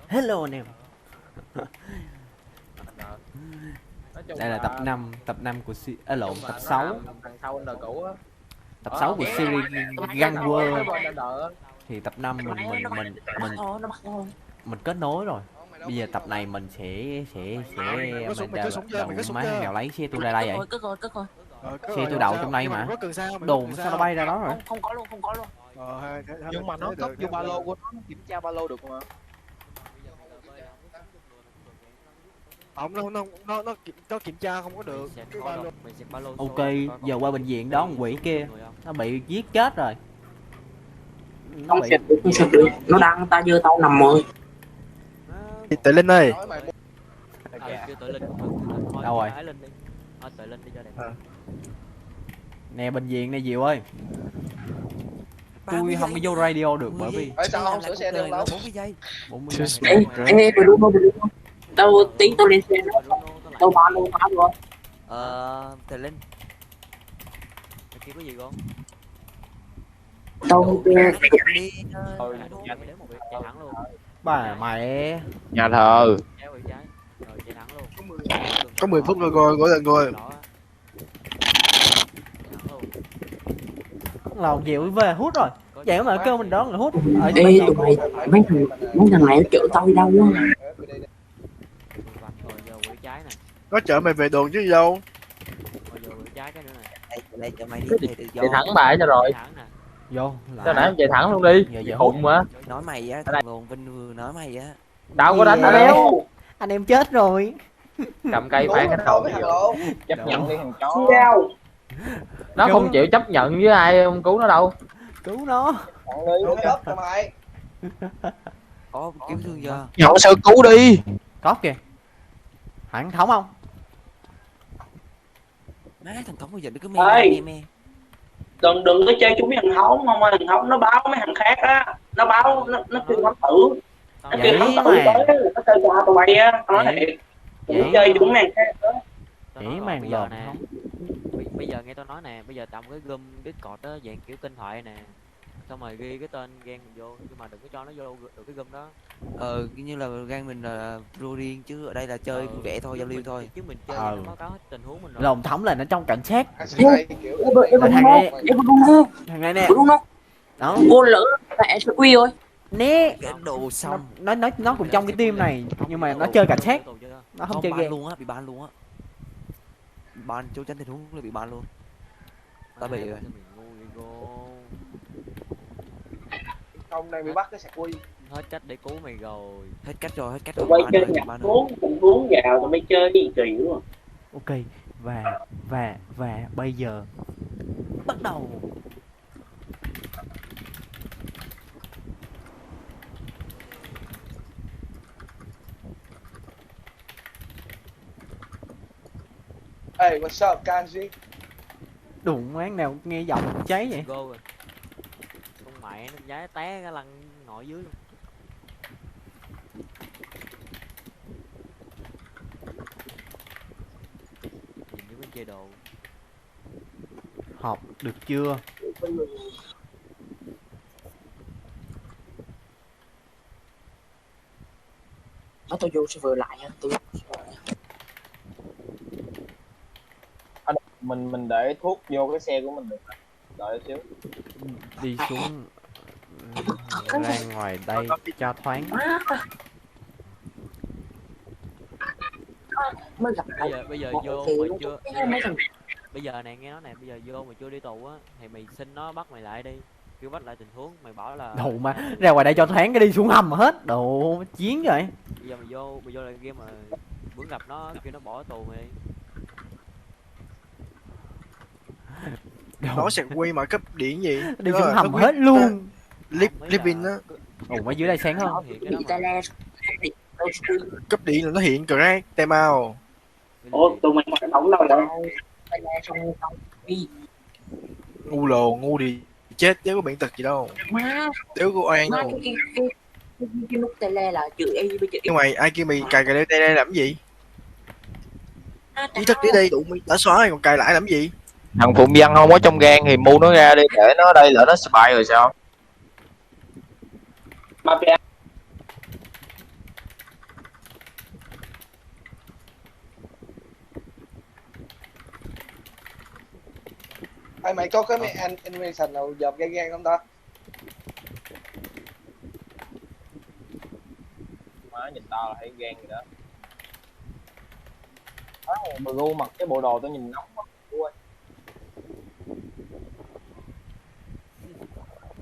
Hello anh em. Đây là tập 5 của lộn, tập 6. Thằng sau đời cũ á. Tập 6 của series Gun World. Thì tập 5 mình kết nối rồi. Bây giờ tập này mình sẽ má nào lấy xe tôi ra đây vậy? Xe tôi đậu trong đây mà. Đồ sao nó bay ra đó rồi? Không có luôn. Nhưng mà nó cất vô ba lô của nó kiểm tra ba lô được mà. Không, nó kiểm tra không có được. Ok, giờ qua bệnh viện đó con quỷ kia nó bị giết chết rồi. Không xịt được, nó đang ta dơ tao nằm rồi. Tự Linh ơi. Đâu rồi? Nè bệnh viện này Diệu ơi. Tôi không có vô radio được bởi vì Sao không sửa xe được đâu? 40 giây. 40 Ê, Bruno. Tao tính tao lên xe tao bán luôn rồi. Thầy Linh. Cái kia có gì không? Tao Đi. Chạy thẳng luôn. bà mẹ. Nhà thờ. Chạy thẳng luôn. Có 10 phút rồi coi, mỗi lần coi. Lầu Diệu về hút rồi. Vậy mà kêu mình đón là hút. Ê tụi mày mấy thằng này nó chở tao đi đâu á? Nó chở mày về đường chứ gì đâu. Đây cho mày đi về tự do. Chạy thẳng bà cho rồi. Vô. Sao nãy em chạy thẳng luôn đi. Giờ Khùng mà. Nói mày á, thằng Luồn Vinh vừa nói mày á. Đâu có đánh nó đéo. Anh em chết rồi. Cầm cây phán cái đầu. Chấp nhận đi thằng chó. Nó không chịu chấp nhận với ai không cứu nó đâu. Cứu nó. Có kiếm thương giờ. Nhận sơ cứu đi. Có kìa. Hẳn thống không? Má thằng Thống bây giờ nó cứ mê. Đừng có chơi chúng với thằng Hóng không ơi, thằng Hóng nó báo mấy thằng khác á, nó báo nó kêu thám tử. Nó kêu thám tử tới nó chơi cho tụi bay á, nói thiệt. Đừng chơi chúng mấy thằng khác đó. Chỉ màn giờ nè. Bây giờ nghe tao nói nè, bây giờ tầm cái gom Discord đó dạng kiểu kênh thoại nè. Xong rồi ghi cái tên gang mình vô, nhưng mà đừng có cho nó vô được cái gom đó. Như là gang mình là pro riêng chứ ở đây là chơi vui vẻ thôi, giao lưu thôi. Chứ mình chơi nó báo cáo hết tình huống mình rồi. Lồng thống là nó trong cảnh sát. Thằng này nè. Đó. Vô lỡ mẹ sẽ quy rồi. Né. Cái đồ xong. Nó cũng trong cái team này nhưng mà nó chơi cảnh sát. Nó không chơi game luôn á, bị ban luôn á. Ban chỗ tránh tình huống là bị ban luôn. Ta bị rồi. Ông đang bị bắt cái sạc quy. Hết cách để cứu mày rồi. Hết cách rồi. Quay chơi nhạc tình huống vào rồi mới chơi gì kỳ quá. Ok, và bây giờ bắt đầu. Hey, what's up, Kanji? Đụng máng nào nghe giọng cháy vậy? Go rồi. Con mẹ nó giái té cái lăn ngồi dưới luôn. Nhìn như bên chơi đồ. Họp được chưa? Tôi vô server lại nha, tôi Mình để thuốc vô cái xe của mình được. Đợi xíu. Đi xuống ra ngoài đây cho thoáng. mới gặp Bây giờ vô mà chưa. Bây giờ này nghe nói nè, bây giờ vô mà chưa đi tù á thì mày xin nó bắt mày lại đi. Kêu bắt lại tình huống, mày bảo là Đồ mà ra ngoài đây cho thoáng cái đi xuống hầm hết. Đồ chiến vậy. Bây giờ mày vô là game mà bữa gặp nó kêu nó bỏ tù mày đi. Nó sẽ quy mà cấp điện gì? Đi xuống hầm hết luôn. Living á. Ồ mấy dưới đây sáng hơn. Cấp điện là nó hiện crack tem out. Ủa tụi mình hoạt động đâu rồi? Ngu lồ, ngu thì chết chứ có bệnh tật gì đâu. Nếu có oan đâu. Cái nút tele là chữ y với chữ Nhưng mày ai kêu mày cài cái tele làm gì? Ý thức đi đây, tụi mày đã xóa rồi còn cài lại làm gì? Thằng Phụng Văn không có trong gang thì mua nó ra đi để nó đây lỡ nó spy rồi sao? Mafia. Ai mày có cái animation nào dòm gan gan không ta? Má nhìn tao là thấy gan rồi đó. Blue mặc cái bộ đồ tôi nhìn nóng quá.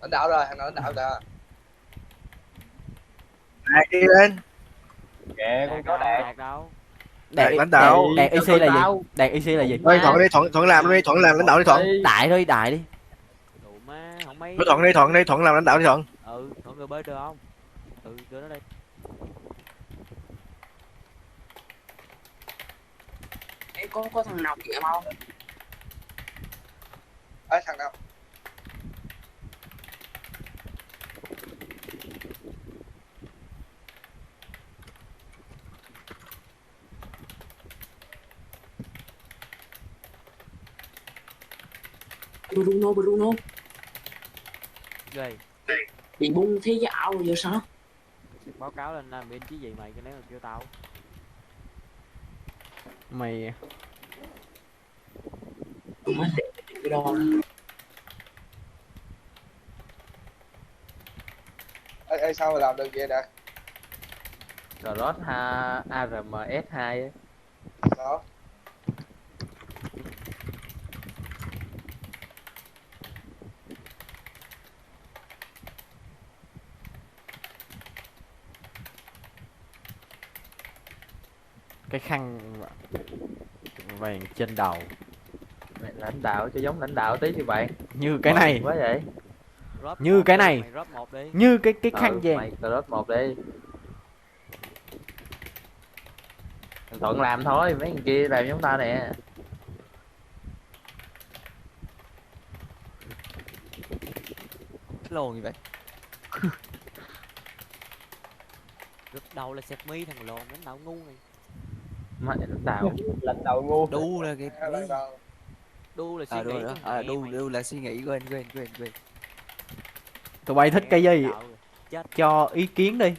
Lãnh đạo rồi, thằng nào lãnh đạo kìa. Đạt đi lên. Kệ con chó đạt. Đạt đâu? Đạt Lãnh đạo. Đạt IC là gì? Đạt IC là gì? Thôi Thuận đi, Thuận làm đi, Thuận làm lãnh đạo đi Thuận. Đại thôi, đại đi. Đủ má, không mấy. Thuận đi, Thuận làm lãnh đạo đi Thuận. Ừ, mọi người bơi được không? Ừ, đưa nó đây. Ê, có thằng nào kìa không? Ấy thằng nào? Bruno. Ghê. Bị bung thế dạo rồi giờ sao? Báo cáo lên làm bên chứ gì mày, cái nếu mà kêu tao. Mày Tụi nó để cái đo. Ê, sao mà làm được vậy nè? Cross ARMS2 ấy. Đó. cái khăn vàng trên đầu Mày lãnh đạo cho giống lãnh đạo tí như bạn. như cái này, Quá vậy. Drop Như một cái đi, này. mày drop một đi. như cái khăn vàng. Mày cross 1 đi. Thằng Thuận làm thôi, mấy thằng kia làm giống ta nè. Lồn như vậy. Gật đầu là sẹt mi thằng lồn đánh đạo ngu này. Mày lãnh đạo ngu. Đu là cái Lãnh đạo. đu là suy đu nghĩ đó. của mẹ Đu mày. đu là suy nghĩ, quên. Tụi bay thích cái gì Đạo rồi. cho ý kiến đi.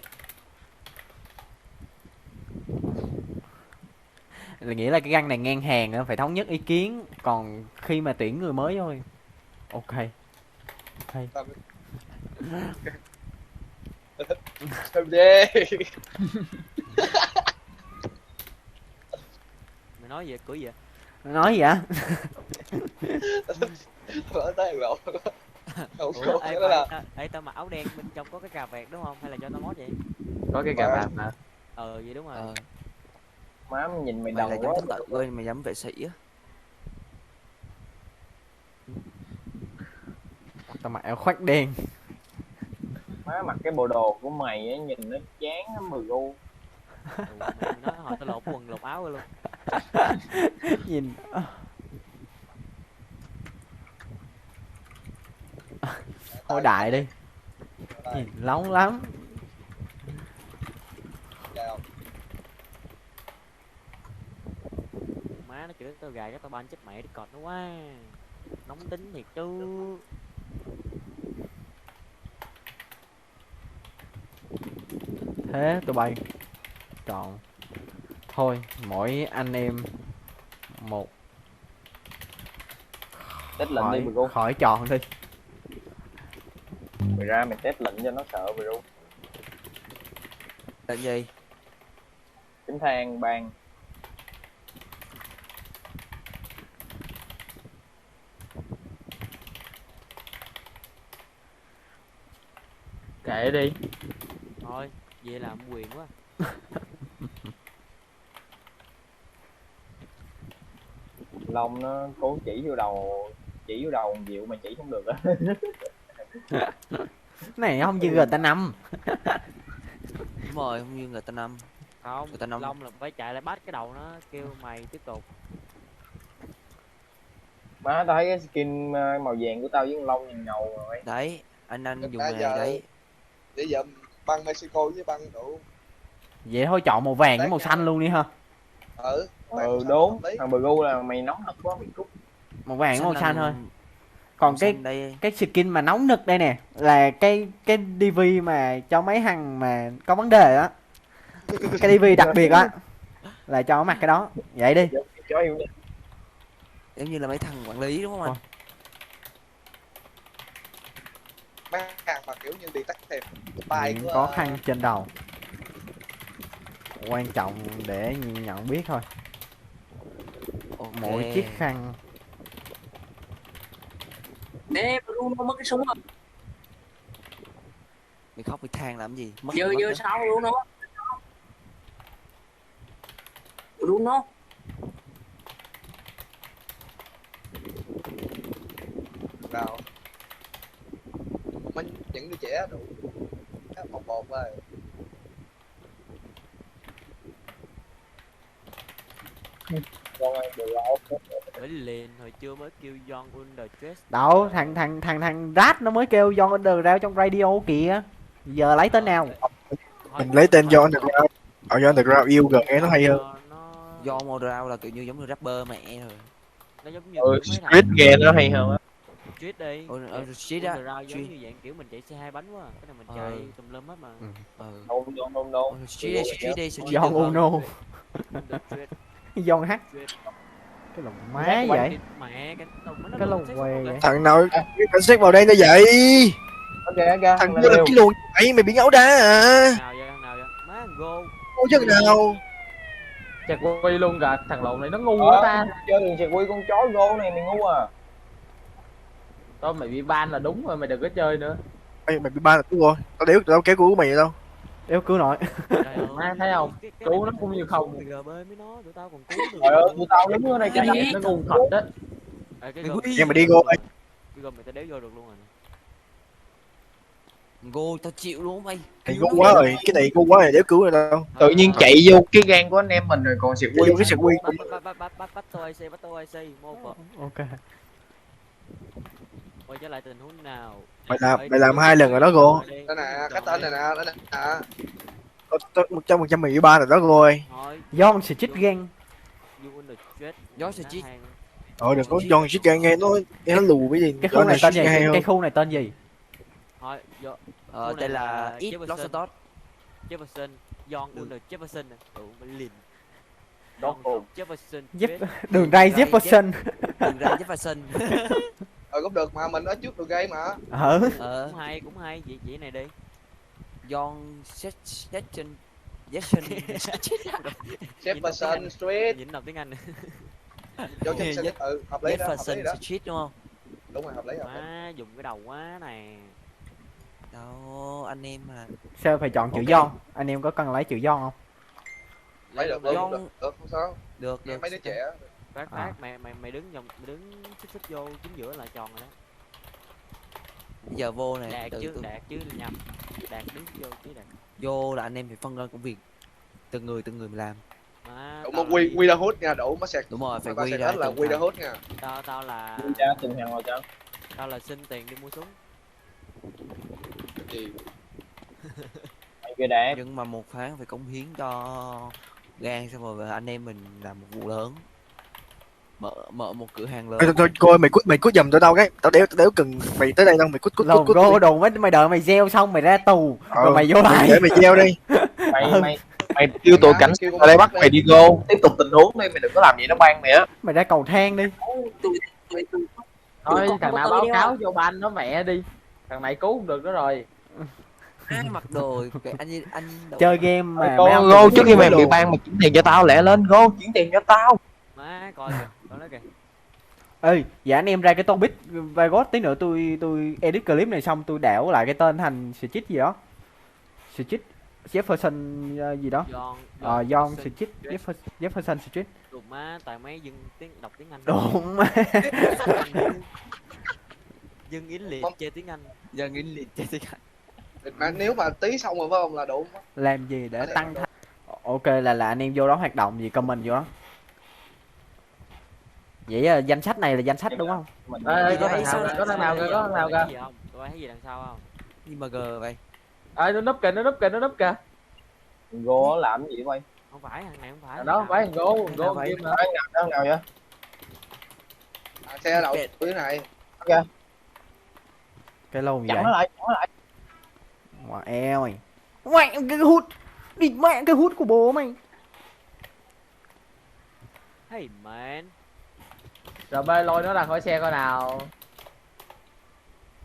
Là nghĩa là cái găng này ngang hàng á, phải thống nhất ý kiến, còn khi mà tuyển người mới thôi. Ok. Thơm đi. Mày nói gì cưỡi gì? Nói gì ạ? Vỡ tay thằng lộn. Không Ủa, có đó là. ê tao mặc áo đen bên trong có cái cà vẹt đúng không? Hay là cho tao mót vậy? Có cái cà vạt mà. Vậy đúng rồi. Má nhìn mày Mày đầu là quá. giống tự quên, mày giống vệ sĩ á. Tao mặc áo khoác đen. Má mặc cái bộ đồ của mày á nhìn nó chán lắm mừ u. Mày nói hỏi tao lột quần lột áo luôn. Nhìn thôi đại đi. Nhìn nóng lắm. Má nó chửi tao gài cái tao ban chết mẹ Discord nó quá. Nóng tính thiệt chứ. Thế tụi bay chọn thôi, mỗi anh em một Test lệnh đi khỏi, mừ u. khỏi chọn đi. Mày ra mày test lệnh cho nó sợ mừ u. Là gì? Tính thang ban. Kệ đi. Thôi, về làm quyền quá. Long nó cố chỉ vô đầu dịu mà chỉ không được á. Này không như GTA 5. Đúng rồi, không như người ta năm. Không, Người ta nông. Long là phải chạy lại bắt cái đầu nó kêu mày tiếp tục. Má tao thấy cái skin màu vàng của tao với con Long nhìn ngầu rồi. Đấy, anh dùng Nãy này giờ- đấy. Để giờ băng Mexico với băng đủ. Vậy thôi chọn màu vàng với màu xanh luôn đi ha. Ừ. Đúng. Thằng bờ gu là mày nóng thật quá mày cút. Màu vàng với màu xanh thôi. Màu Còn cái xanh đây. cái skin mà nóng nực đây nè là cái DV mà cho mấy thằng mà có vấn đề á. Cái DV đặc biệt á là cho mặc cái đó. Vậy đi. Chó yêu. Giống như là mấy thằng quản lý đúng không anh? mấy hàng mà kiểu như bị tắt thèm bài Những của khó khăn trên đầu quan trọng để nhận biết thôi. Mỗi chiếc khăn. Nè Bruno mất cái súng rồi. Mày khóc mày than làm gì? Mất Giờ mất giờ đó. sao Bruno? Bruno. nào mình những đứa trẻ đủ một một rồi. Mới liền hồi chưa mới kêu John Under Stress. Đâu, thằng Rat nó mới kêu John Underground trong radio kìa. Giờ lấy tên nào? Mình lấy tên John Underground. John Underground yêu gần nghe nó hay hơn. Do Morao là kiểu như giống như rapper mẹ rồi. Nó giống như Ừ, kiểu mấy Street thằng nghe nó hay hơn á. Street đi. Street á. Underground giống như dạng kiểu mình chạy xe hai bánh quá. Cái này mình chạy tùm lum hết mà. Street đi, Street đi, Street John được hơn. Uno. Under Stress. John H. Cái lồng má vậy. Mẹ cái Cái lồng què vậy. Thằng nào cảnh sát vào đây nó vậy? Thằng kia là cái luồng vậy mày bị ngáo đá à? Nào vậy? Má go. Ô chứ nào? Chặt quy luôn cả thằng lộn này nó ngu quá ta. Chơi đường chẹt quy con chó gô này mày ngu à. Thôi mày bị ban là đúng rồi, mày đừng có chơi nữa. Ê, mày bị ban là cứu rồi. Tao kéo cứu mày vậy đâu. Đéo cứu nổi. Má thấy không? Cứu nó cũng như không. GB mới nói tụi tao còn cứu được. Trời ơi, tụi tao đứng ở đây Cái này nó ngu thật đó. Em mày đi go ơi. Cái gom mày ta đéo vô được luôn rồi. Go tao chịu luôn mày. Này ngu quá rồi, cái này ngu quá rồi đéo cứu rồi đâu. Tự nhiên chạy vô cái gang của anh em mình rồi còn chẹt quy. Vô cái sạc quy. Bắt tôi IC, mô phật. Ok. Quay trở lại tình huống nào? Mày làm 2 lần rồi đó go. Đây nè, cái tên này nè, đây nè. 100% mày bị ban rồi đó go ơi. John Street Gang. Gió Street. Đừng có John Street gang nghe nó lù cái gì. Cái khu này tên gì? Cái khu này tên gì? Thôi, Tên là Eat Lost Dot. Jefferson, John Under Jefferson nè. Mình liền. John Jefferson. Đường ray Jefferson. Đường ra Jefferson. Cũng được mà mình ở trước đường gây mà. Cũng hay, vậy này đi. John Section Jefferson Street. Nhìn đọc tiếng Anh. Vô Jefferson, hợp lý đó, hợp lý đó. Jefferson Street đúng không? Đúng rồi, hợp lý. Má, dùng cái đầu quá nè. Đâu, anh em mà. Sao phải chọn chữ John? Anh em có cần lấy chữ John không? Lấy được, không sao. Được. Mấy đứa trẻ. Phát, mày đứng xích vô chính giữa là tròn rồi đó. Bây giờ vô này. Đạt chứ nhầm. Đạt đứng vô chứ Đạt. Vô là anh em phải phân ra công việc. Từng người mà làm. Đủ mà quy ra hút nha, đủ mà sạc. Đúng rồi, phải quy ra ra là quy ra hút nha. Tao là từng hàng rồi chứ. Tao là xin tiền đi mua súng. Gì? Cái đẹp. Nhưng mà một tháng phải cống hiến cho gan xong rồi anh em mình làm một vụ lớn. Mở một cửa hàng lớn. Thôi coi mày cút giùm tụi tao cái. Tao đéo cần mày tới đây đâu, mày cút. Go đồ mày đợi mày gieo xong mày ra tù rồi mày vô lại. Để mày gieo đi. Mày kêu tụi cảnh sát ở đây bắt mày đi go. Tiếp tục tình huống đi, mày đừng có làm gì nó ban mày á. Mày ra cầu thang đi. Thôi thằng nào báo cáo vô ban nó mẹ đi. Thằng này cứu không được nữa rồi. Mặc đồ anh chơi game mà go trước khi mày bị ban mày chuyển tiền cho tao lẹ lên go, chuyển tiền cho tao. Má coi kìa, coi nó kìa. Ê, dạ anh em ra cái ton bit Vagot tí nữa tôi edit clip này xong tôi đảo lại cái tên thành Street gì đó. Street Jefferson gì đó. John Street Jefferson Street. Đụng má tại mấy đọc tiếng Anh. Đụng má. Dân Yến liệt chơi tiếng Anh. Dân Yến liệt chơi tiếng Anh. Mà nếu mà tí xong rồi phải không là đủ. Làm gì để tăng thanh. Ok là anh em vô đó hoạt động gì comment vô đó. Vậy danh sách này là danh sách đúng không? Có thằng nào kìa. Tôi thấy gì đằng sau không? Nhưng mà g vậy. Nó núp kìa. Go làm gì vậy? Không phải, thằng này không phải. Đó không phải thằng Go kia mà. Thằng nào vậy? Xe đậu dưới này. Cái lâu như vậy. Chặn nó lại. Wow, eo mày. Mẹ cái hút. Địt mẹ cái hút của bố mày. Hey man. Rồi bê lôi nó ra khỏi xe coi nào.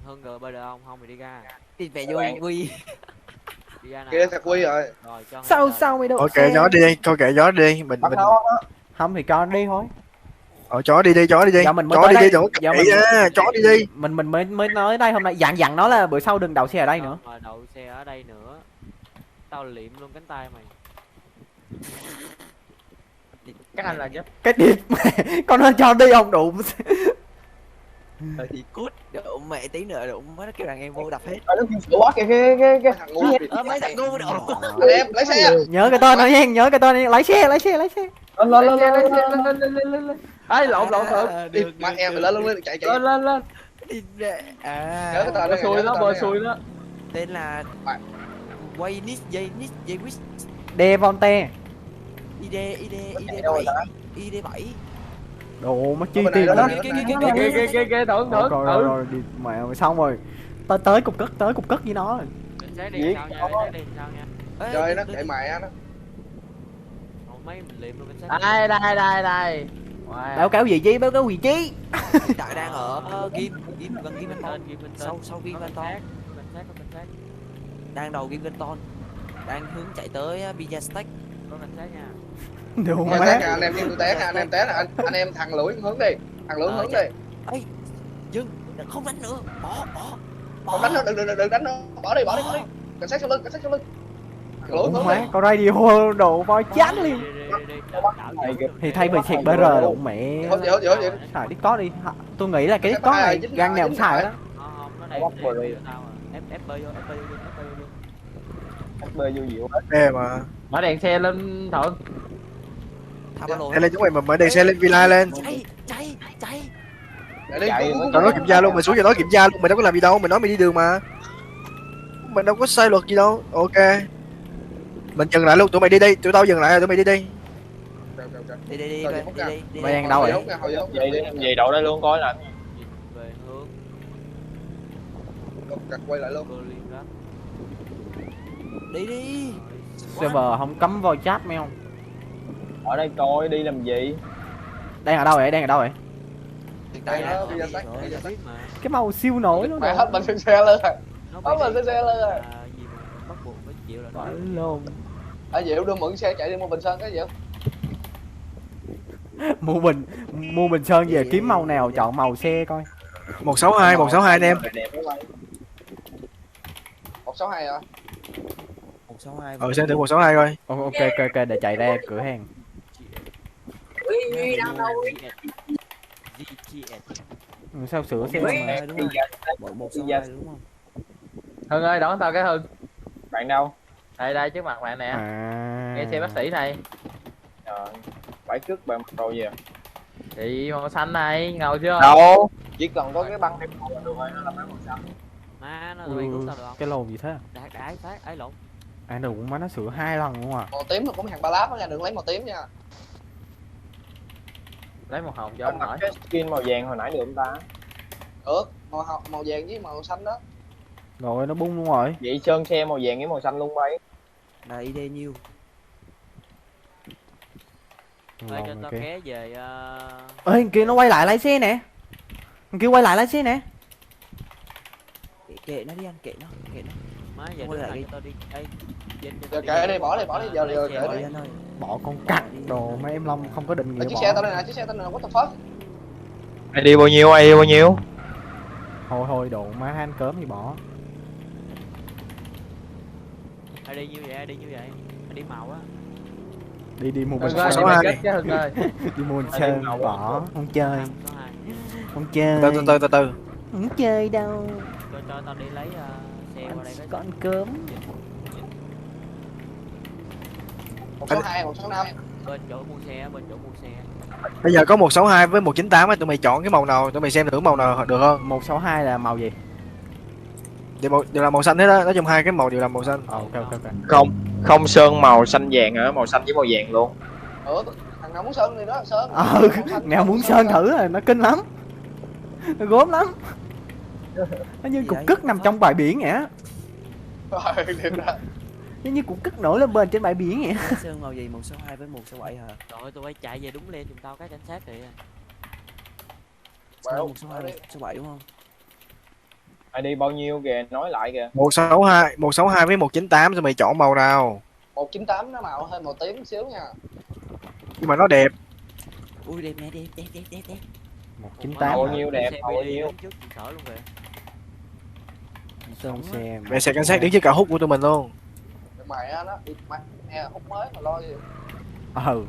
Hưng rồi bơi được không? Không thì đi ra. Đi về vô quy. Đi ra nào. Kia thật quy rồi. Rồi cho Sao mày đậu Thôi xe? kệ gió đi, thôi kệ gió đi, mình Không thì cho đi thôi. chó đi đi, chó đi đi. Giờ mình mới Chó tới đi đây. đi, đừng có Giờ kệ á, chó đi đi. Mình mới nói đây hôm nay dặn nó là bữa sau đừng đậu xe ở đây nữa. Rồi đậu xe ở đây nữa. Tao liệm luôn cánh tay mày. Các anh là giúp. Cái điệp con nó cho đi ông đụng. Thì cút đậu mẹ tí nữa đậu mới nó kêu rằng em vô đập hết. nó sửa quá kìa cái Thằng ngu. Mấy thằng ngu đậu. Anh em lấy xe. Nhớ cái tên nó nha, nhớ cái tên lái xe. lên ấy lộn Đi mà em phải lên chạy. lên Đi ra. Nhớ cái tên bờ xuôi đó bờ xuôi đó. Tên là quay nít dây quýt Devonte. ID 7 Đồ nó chi tiền đó. Kìa thưởng Rồi đi mẹ xong rồi. Tới cục cất với nó. Cảnh sát đi sao nha, cảnh sát đi sao nha. Chơi nó để mẹ nó. Ủa, mấy mình liệm luôn cảnh sát. đây Báo cáo vị trí. Đại đang ở Kim gần Kim Anton. Sau Kim Anton. Cảnh sát. Đang đầu Kim Anton. Đang hướng chạy tới Pizza Stack. Có cảnh sát nha. Đồ Má. má. Anh em như tôi té nè, anh em té nè, anh em thằng lưỡi hướng đi. Thằng lưỡi hướng đi. Ê, dừng, không đánh nữa. Bỏ. Không đánh nó, đừng đánh nó. Bỏ đi. Cảnh sát sau lưng. Thằng lưỡi Đồ hướng má, đi. có radio đồ voi chán liền. Đi. Thì thay vì xịt BR đụng mẹ. Thôi vậy. Xài Discord đi. Tôi nghĩ là cái Discord này gan nào cũng xài đó. Không, nó này tao à. FB vô. bơi vô dịu. Ê mà. mở đèn xe lên Thuận. Thả ba lô. Đây là chúng mày mà mở đèn xe lên villa lên. Chạy. Để đi. Tao nói kiểm tra luôn, mày xuống cho nó kiểm tra luôn, mày đâu có làm gì đâu, mày nói mày đi đường mà. Mày đâu có sai luật gì đâu. Ok. Mình dừng lại luôn, tụi mày đi đi, tụi tao dừng lại rồi, tụi mày đi đi. Đi. Mày đang đâu vậy? Vậy đi, về đậu đây luôn coi là. Về hướng Cặt quay lại luôn. cơ liên đó. Đi. Server không cấm voi chat mấy không? Ở đây coi đi làm gì? Đang ở đâu vậy? Đây nó bây giờ tắt. Biết mà. Cái màu siêu nổi luôn. Mày hết mình xin xe lên rồi. Nó Hết mình xe lên rồi. gì mà bắt buộc phải chịu là nó. Phải luôn. À Diệu đưa mượn xe chạy đi mua Bình Sơn cái Diệu. Mua bình sơn về kiếm màu nào chọn màu xe coi. 162 anh em. 162 à? 162. Xem thử 162 coi. Ok để chạy ra cửa hàng. Sao sửa xe mà. Đúng không? Bộ 162 đúng không? Hưng ơi đón tao cái Hưng. Bạn đâu? Đây trước mặt bạn nè. À. Nghe xe bác sĩ này. Trời, phải trước bạn mặc đồ gì à? Thì màu xanh này, ngầu chưa? Đâu? Chỉ cần có cái băng thêm màu là được rồi, nó là mấy màu xanh. Má nó rồi cứu tao được không? Cái lồn gì thế? Đái phát ấy lộn. À đừng má nó sửa 2 lần luôn à. Màu tím nó cũng hàng ba láp đó nha, đừng lấy màu tím nha. Lấy màu hồng cho Ông anh mặc hỏi. cái skin màu vàng hồi nãy được không ta? Được, màu vàng với màu xanh đó. Rồi nó bung luôn rồi. Vậy sơn xe màu vàng với màu xanh luôn bay. Là ID nhiêu? Ơi cho tao ké về Ê thằng kia nó quay lại lái xe nè. Thằng kia quay lại lái xe nè. Kệ nó đi anh, kệ nó. má giờ Quay đứng lại lại đi. cho tao đi. Ê, Giờ kệ đi, bỏ đi, giờ kệ Kệ đi. anh ơi. Bỏ con cặc đồ mấy em Long không có định nghĩa Chiếc bỏ. xe tao đây nè, what the fuck? Ai đi bao nhiêu, ai đi bao nhiêu? Thôi đồ má han cớm thì bỏ. ai đi như vậy, ai đi màu á. Đi mua bình Hưng ơi, sơn. đi kết chứ Hưng ơi. Đi mua bình sơn bỏ. Không chơi. Số 2. Không chơi. Từ. Không chơi đâu. Cho tao đi lấy xe qua đây cái Con cớm. 162, 165. bên chỗ mua xe. Bây giờ có 162 với 198 á, tụi mày chọn cái màu nào, tụi mày xem thử màu nào được không? 162 là màu gì? Đều là màu xanh hết á, nói chung hai cái màu đều là màu xanh. Ok. Không sơn màu xanh vàng hả? Màu xanh với màu vàng luôn. Thằng nào muốn sơn thì đó, sơn. Nào muốn sơn thử rồi, nó kinh lắm. Nó gốm lắm. Nó như cục cức nằm trong bãi biển vậy á. Nó như cục cức nổi lên bên trên bãi biển vậy. Sơn màu gì? 162 với 167 hả? Trời ơi tôi phải chạy về đúng lên giùm tao cái cảnh sát kìa. Sơn 162 167 đúng không? ID bao nhiêu kìa, nói lại kìa. 162 với 198 rồi mày chọn màu nào? 198 nó màu hơi màu tím xíu nha. Nhưng mà nó đẹp. Ui đẹp nè, đẹp. 198 Bao nhiêu đẹp, bao nhiêu. Trước trụ sở luôn kìa. Sơn xe Mẹ xe cảnh sát đứng trước cả hút của tụi mình luôn. Mày á nó mày hút mới mà lo gì. ừ